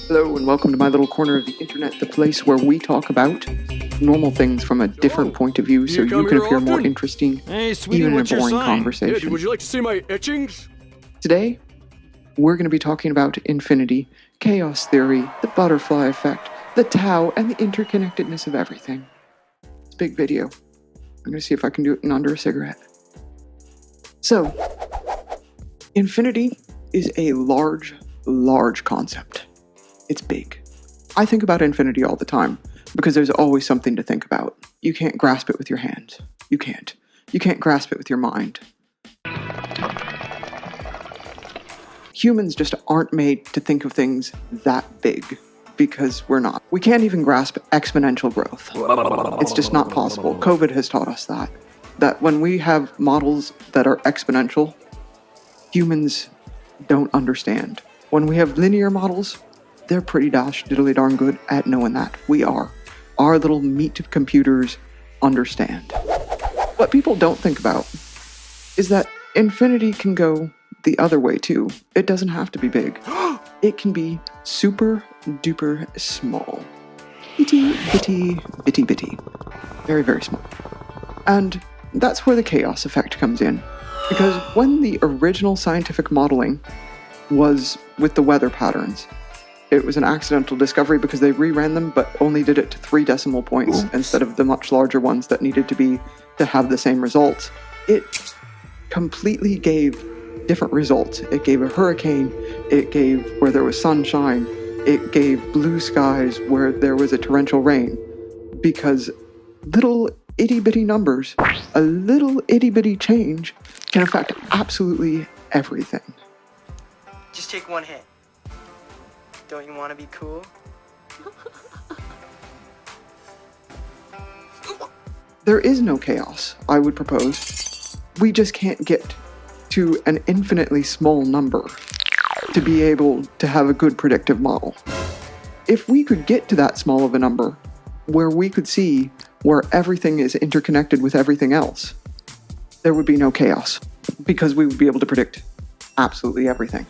Hello and welcome to my little corner of the internet, the place where we talk about normal things from a different point of view so you can appear more interesting, even in a boring conversation. Hey, would you like to see my etchings? Today, we're going to be talking about infinity, chaos theory, the butterfly effect, the Tao, and the interconnectedness of everything. It's a big video. I'm going to see if I can do it in under a cigarette. So, infinity is a large concept. It's big. I think about infinity all the time because there's always something to think about. You can't grasp it with your hands. You can't. You can't grasp it with your mind. Humans just aren't made to think of things that big because we're not. We can't even grasp exponential growth. It's just not possible. COVID has taught us that when we have models that are exponential, humans don't understand. When we have linear models, they're pretty diddly darn good at knowing that. We are. Our little meat computers understand. What people don't think about is that infinity can go the other way too. It doesn't have to be big. It can be super duper small. Bitty. Very, very small. And that's where the chaos effect comes in. Because when the original scientific modeling was with the weather patterns, it was an accidental discovery because they reran them but only did it to 3 decimal points instead of the much larger ones that needed to have the same results. It completely gave different results. It gave a hurricane, it gave where there was sunshine, it gave blue skies where there was a torrential rain, because little itty-bitty numbers, a little itty-bitty change can affect absolutely everything. Just take one hit. Don't you want to be cool? There is no chaos, I would propose. We just can't get to an infinitely small number to be able to have a good predictive model. If we could get to that small of a number, where we could see where everything is interconnected with everything else, there would be no chaos, because we would be able to predict absolutely everything.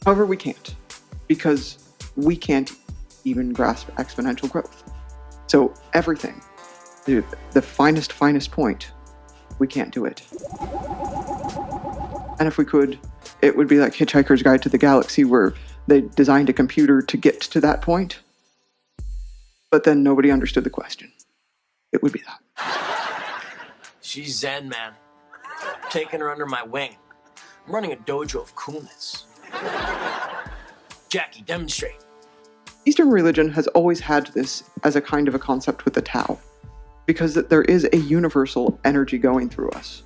However, we can't, because we can't even grasp exponential growth. So everything, the finest point, we can't do it. And if we could, it would be like Hitchhiker's Guide to the Galaxy, where they designed a computer to get to that point, but then nobody understood the question. It would be that. She's Zen, man. I'm taking her under my wing. I'm running a dojo of coolness. Jackie, demonstrate. Eastern religion has always had this as a kind of a concept with the Tao, because there is a universal energy going through us.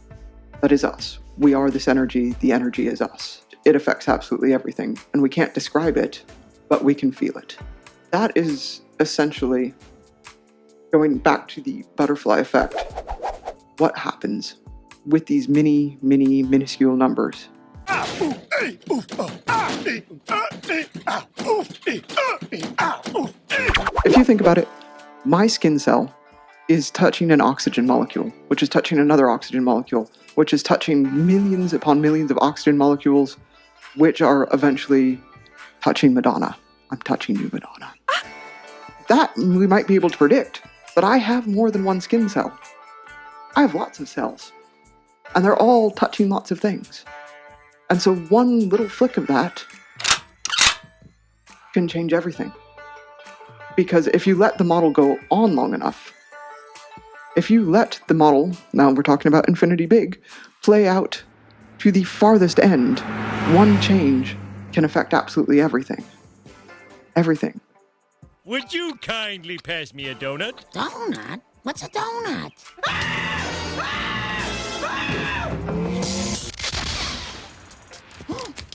That is us. We are this energy, the energy is us. It affects absolutely everything, and we can't describe it, but we can feel it. That is essentially, going back to the butterfly effect, what happens with these minuscule numbers. If you think about it, my skin cell is touching an oxygen molecule, which is touching another oxygen molecule, which is touching millions upon millions of oxygen molecules, which are eventually touching Madonna. I'm touching you, Madonna. That we might be able to predict, but I have more than one skin cell. I have lots of cells, and they're all touching lots of things. And so one little flick of that can change everything. Because if you let the model go on long enough, if you let the model, now we're talking about infinity big, play out to the farthest end, one change can affect absolutely everything. Everything. Would you kindly pass me a donut? Donut? What's a donut?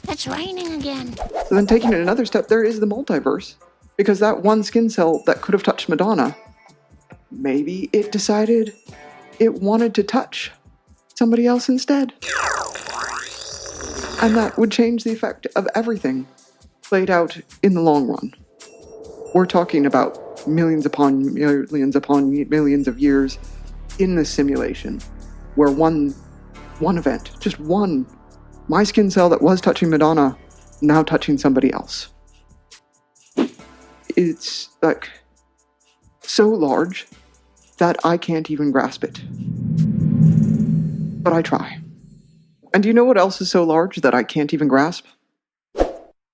It's raining again. So then taking it another step, there is the multiverse. Because that one skin cell that could have touched Madonna, maybe it decided it wanted to touch somebody else instead. And that would change the effect of everything played out in the long run. We're talking about millions upon millions of years in this simulation, where one event, just one, my skin cell that was touching Madonna now touching somebody else. It's, like, so large that I can't even grasp it. But I try. And do you know what else is so large that I can't even grasp?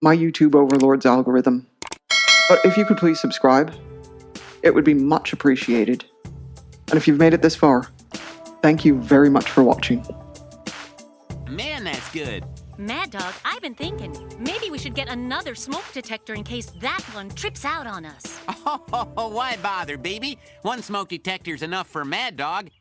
My YouTube overlord's algorithm. But if you could please subscribe, it would be much appreciated. And if you've made it this far, thank you very much for watching. Man, that's good. Mad Dog, I've been thinking, maybe we should get another smoke detector in case that one trips out on us. Oh, why bother, baby? One smoke detector's enough for Mad Dog.